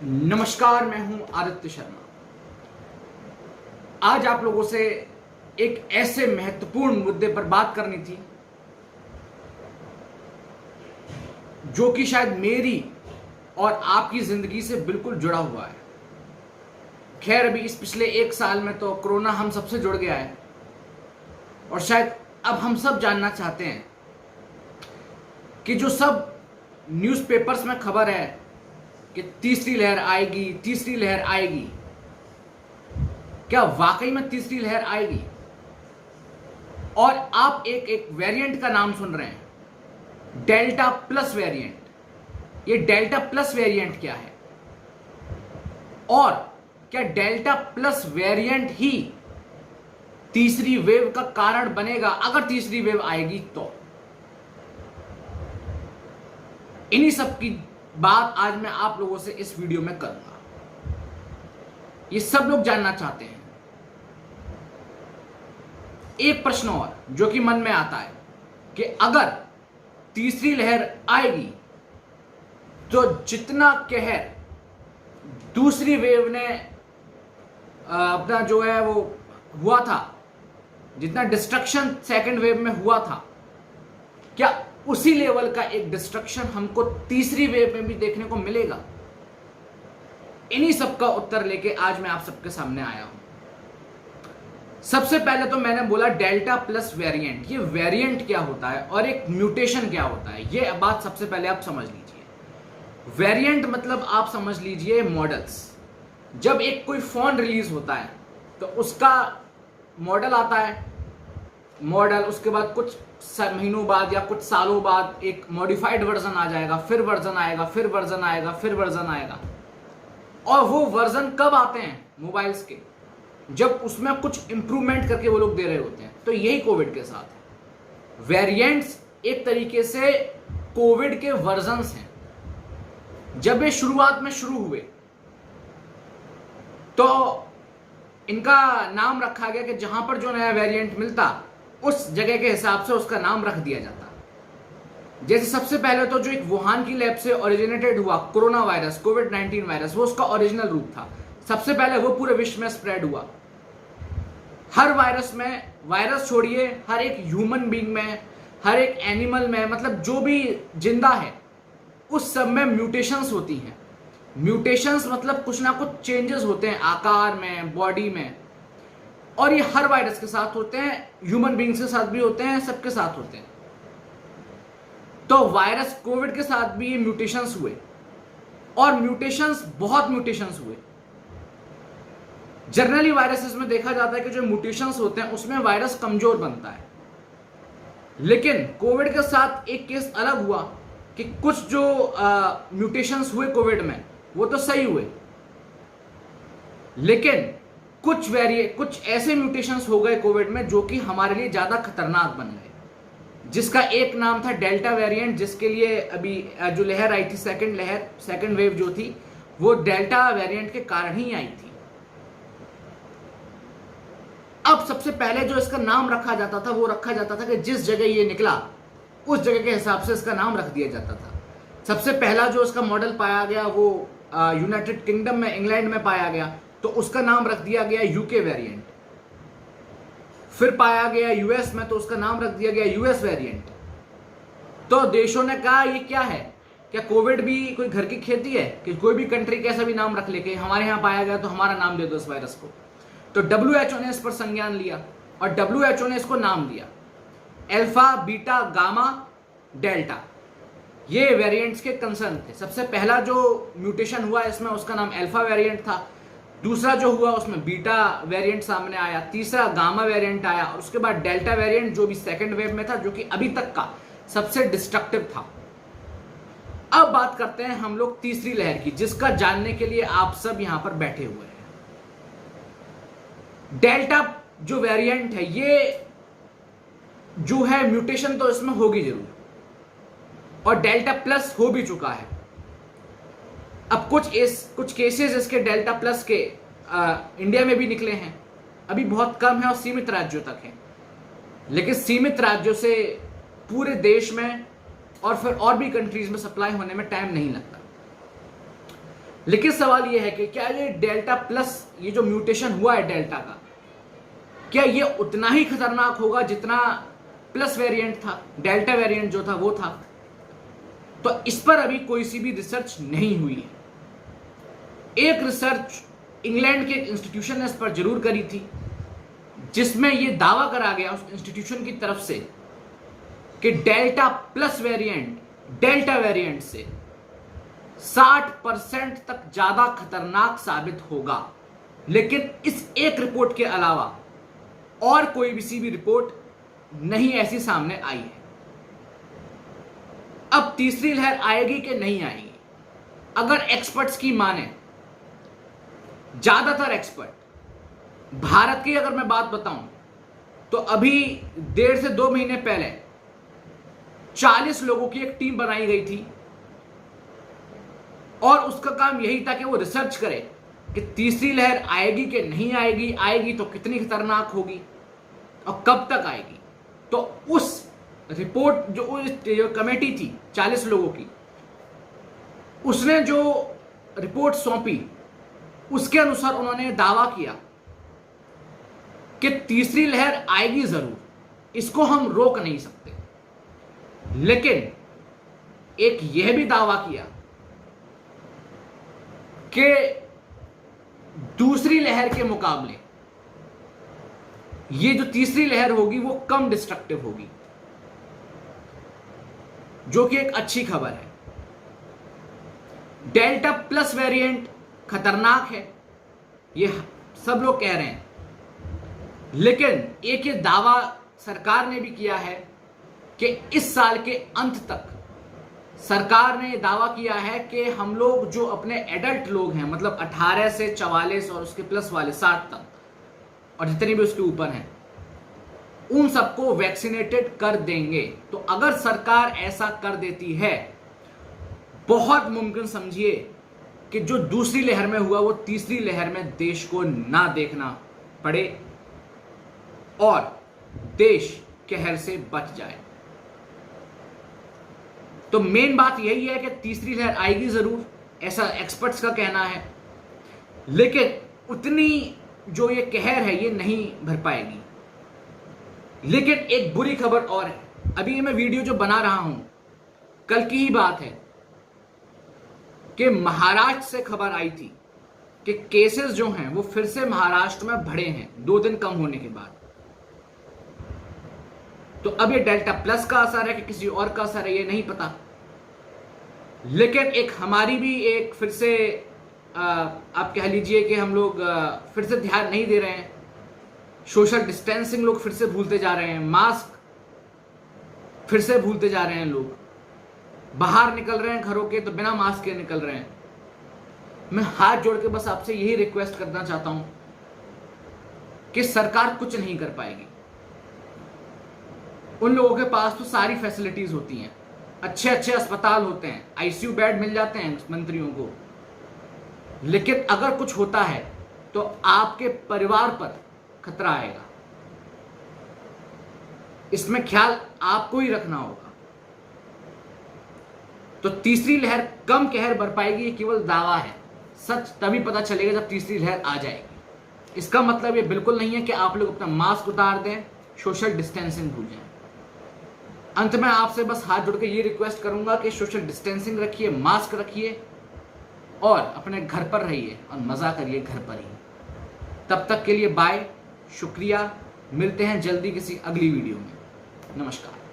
नमस्कार, मैं हूं आदित्य शर्मा। आज आप लोगों से एक ऐसे महत्वपूर्ण मुद्दे पर बात करनी थी जो कि शायद मेरी और आपकी जिंदगी से बिल्कुल जुड़ा हुआ है। खैर, अभी इस पिछले एक साल में तो कोरोना हम सबसे जुड़ गया है और शायद अब हम सब जानना चाहते हैं कि जो सब न्यूज़पेपर्स में खबर है कि तीसरी लहर आएगी, तीसरी लहर आएगी, क्या वाकई में तीसरी लहर आएगी? और आप एक वेरिएंट का नाम सुन रहे हैं, डेल्टा प्लस वेरिएंट। ये डेल्टा प्लस वेरिएंट क्या है और क्या डेल्टा प्लस वेरिएंट ही तीसरी वेव का कारण बनेगा अगर तीसरी वेव आएगी तो? इन्हीं सब की बात आज मैं आप लोगों से इस वीडियो में करूंगा। ये सब लोग जानना चाहते हैं। एक प्रश्न और जो कि मन में आता है कि अगर तीसरी लहर आएगी तो जितना कहर दूसरी वेव ने अपना जो है वो हुआ था, जितना डिस्ट्रक्शन सेकंड वेव में हुआ था, क्या उसी लेवल का एक डिस्ट्रक्शन हमको तीसरी वेव में भी देखने को मिलेगा? इन्हीं सब का उत्तर लेके आज मैं आप सबके सामने आया हूं। सबसे पहले तो मैंने बोला डेल्टा प्लस वेरिएंट। ये वेरिएंट क्या होता है और एक म्यूटेशन क्या होता है, ये बात सबसे पहले आप समझ लीजिए। वेरिएंट मतलब आप समझ लीजिए मॉडल्स। जब एक कोई फोन रिलीज होता है तो उसका मॉडल आता है, मॉडल उसके बाद कुछ महीनों बाद या कुछ सालों बाद एक मॉडिफाइड वर्जन आ जाएगा, फिर वर्जन आएगा, फिर वर्जन आएगा, फिर वर्जन आएगा। और वो वर्जन कब आते हैं मोबाइल्स के? जब उसमें कुछ इंप्रूवमेंट करके वो लोग दे रहे होते हैं। तो यही कोविड के साथ है। वेरिएंट्स एक तरीके से कोविड के वर्जन्स हैं। जब ये शुरुआत में शुरू हुए तो इनका नाम रखा गया कि जहां पर जो नया वेरिएंट मिलता उस जगह के हिसाब से उसका नाम रख दिया जाता। जैसे सबसे पहले तो जो एक वुहान की लैब से ओरिजिनेटेड हुआ कोरोना वायरस, कोविड-19 वायरस, वो उसका ओरिजिनल रूप था। सबसे पहले वो पूरे विश्व में स्प्रेड हुआ। हर वायरस में, वायरस छोड़िए, हर एक ह्यूमन बीइंग में, हर एक एनिमल में, मतलब जो भी जिंदा है उस सब में म्यूटेशंस होती हैं। म्यूटेशंस मतलब कुछ ना कुछ चेंजेस होते हैं आकार में, बॉडी में, और ये हर वायरस के साथ होते हैं, ह्यूमन बीइंग्स के साथ भी होते हैं, सबके साथ होते हैं। तो वायरस कोविड के साथ भी ये म्यूटेशंस हुए और म्यूटेशंस, बहुत म्यूटेशंस हुए। जनरली वायरसेस में देखा जाता है कि जो म्यूटेशंस होते हैं उसमें वायरस कमजोर बनता है, लेकिन कोविड के साथ एक केस अलग हुआ कि कुछ जो म्यूटेशंस हुए कोविड में वो तो सही हुए, लेकिन कुछ ऐसे म्यूटेशंस हो गए कोविड में जो कि हमारे लिए ज्यादा खतरनाक बन गए, जिसका एक नाम था डेल्टा वेरिएंट, जिसके लिए अभी जो लहर आई थी, सेकंड वेव जो थी, वो डेल्टा वेरिएंट के कारण ही आई थी। अब सबसे पहले जो इसका नाम रखा जाता था वो रखा जाता था कि जिस जगह ये निकला उस जगह के हिसाब से इसका नाम रख दिया जाता था। सबसे पहला जो इसका मॉडल पाया गया वो यूनाइटेड किंगडम में, इंग्लैंड में पाया गया, तो उसका नाम रख दिया गया यूके वेरिएंट। फिर पाया गया यूएस में, तो उसका नाम रख दिया गया यूएस वेरिएंट। तो देशों ने कहा ये क्या है, क्या कोविड भी कोई घर की खेती है कि कोई भी कंट्री कैसा भी नाम रख ले कि हमारे यहां पाया गया तो हमारा नाम दे दो इस वायरस को? तो WHO ने इस पर संज्ञान लिया और WHO ने इसको नाम दिया अल्फा, बीटा, गामा, डेल्टा। ये वेरिएंट्स के कंसर्न थे। सबसे पहला जो म्यूटेशन हुआ इसमें उसका नाम अल्फा वेरिएंट था, दूसरा जो हुआ उसमें बीटा वेरिएंट सामने आया, तीसरा गामा वेरिएंट आया और उसके बाद डेल्टा वेरिएंट जो भी सेकंड वेव में था, जो कि अभी तक का सबसे डिस्ट्रक्टिव था। अब बात करते हैं हम लोग तीसरी लहर की, जिसका जानने के लिए आप सब यहां पर बैठे हुए हैं। डेल्टा जो वेरिएंट है, ये जो है म्यूटेशन तो इसमें होगी जरूर, और डेल्टा प्लस हो भी चुका है। अब कुछ केसेस इसके डेल्टा प्लस के इंडिया में भी निकले हैं, अभी बहुत कम है और सीमित राज्यों तक है, लेकिन सीमित राज्यों से पूरे देश में और फिर और भी कंट्रीज में सप्लाई होने में टाइम नहीं लगता। लेकिन सवाल यह है कि क्या ये डेल्टा प्लस, ये जो म्यूटेशन हुआ है डेल्टा का, क्या ये उतना ही खतरनाक होगा जितना प्लस वेरिएंट था, डेल्टा वेरिएंट जो था वो था? तो इस पर अभी कोई सी भी रिसर्च नहीं हुई है। एक रिसर्च इंग्लैंड के इंस्टीट्यूशन ने इस पर जरूर करी थी, जिसमें यह दावा करा गया उस इंस्टीट्यूशन की तरफ से कि delta plus variant delta variant से 60% तक ज्यादा खतरनाक साबित होगा। लेकिन इस एक रिपोर्ट के अलावा और कोई भी रिपोर्ट नहीं ऐसी सामने आई है। अब तीसरी लहर आएगी कि नहीं आएगी? अगर एक्सपर्ट्स की माने, ज्यादातर एक्सपर्ट, भारत की अगर मैं बात बताऊं तो अभी 1.5 से 2 महीने पहले 40 लोगों की एक टीम बनाई गई थी और उसका काम यही था कि वो रिसर्च करे कि तीसरी लहर आएगी कि नहीं आएगी, आएगी तो कितनी खतरनाक होगी और कब तक आएगी। तो उस रिपोर्ट जो कमेटी थी 40 लोगों की, उसने जो रिपोर्ट सौंपी उसके अनुसार उन्होंने दावा किया कि तीसरी लहर आएगी जरूर, इसको हम रोक नहीं सकते। लेकिन एक यह भी दावा किया कि दूसरी लहर के मुकाबले ये जो तीसरी लहर होगी वो कम डिस्ट्रक्टिव होगी, जो कि एक अच्छी खबर है। डेल्टा प्लस वेरिएंट खतरनाक है, ये सब लोग कह रहे हैं, लेकिन एक ये दावा सरकार ने भी किया है कि इस साल के अंत तक सरकार ने दावा किया है कि हम लोग जो अपने एडल्ट लोग हैं, मतलब 18 से 44 और उसके प्लस वाले 60 तक और जितने भी उसके ऊपर हैं, उन सबको वैक्सीनेटेड कर देंगे। तो अगर सरकार ऐसा कर देती है, बहुत मुमकिन समझिए कि जो दूसरी लहर में हुआ वो तीसरी लहर में देश को ना देखना पड़े और देश कहर से बच जाए। तो मेन बात यही है कि तीसरी लहर आएगी जरूर, ऐसा एक्सपर्ट्स का कहना है, लेकिन उतनी जो ये कहर है ये नहीं भर पाएगी। लेकिन एक बुरी खबर और है, अभी मैं वीडियो जो बना रहा हूं कल की ही बात है कि महाराष्ट्र से खबर आई थी कि केसेस जो हैं वो फिर से महाराष्ट्र में बढ़े हैं 2 दिन कम होने के बाद। तो अब ये डेल्टा प्लस का असर है कि किसी और का असर है ये नहीं पता, लेकिन एक हमारी भी एक फिर से आप कह लीजिए कि हम लोग फिर से ध्यान नहीं दे रहे हैं, सोशल डिस्टेंसिंग लोग फिर से भूलते जा रहे हैं, मास्क फिर से भूलते जा रहे हैं, लोग बाहर निकल रहे हैं घरों के तो बिना मास्क के निकल रहे हैं। मैं हाथ जोड़ के बस आपसे यही रिक्वेस्ट करना चाहता हूं कि सरकार कुछ नहीं कर पाएगी। उन लोगों के पास तो सारी फैसिलिटीज होती हैं, अच्छे अच्छे अस्पताल होते हैं, आईसीयू बेड मिल जाते हैं मंत्रियों को, लेकिन अगर कुछ होता है तो आपके परिवार पर खतरा आएगा। इसमें ख्याल आपको ही रखना होगा। तो तीसरी लहर कम कहर बर पाएगी ये केवल दावा है, सच तभी पता चलेगा जब तीसरी लहर आ जाएगी। इसका मतलब ये बिल्कुल नहीं है कि आप लोग अपना मास्क उतार दें, सोशल डिस्टेंसिंग भूल जाएं। अंत में आपसे बस हाथ जोड़ के ये रिक्वेस्ट करूंगा कि सोशल डिस्टेंसिंग रखिए, मास्क रखिए और अपने घर पर रहिए और मजा करिए घर पर ही। तब तक के लिए बाय, शुक्रिया, मिलते हैं जल्दी किसी अगली वीडियो में। नमस्कार।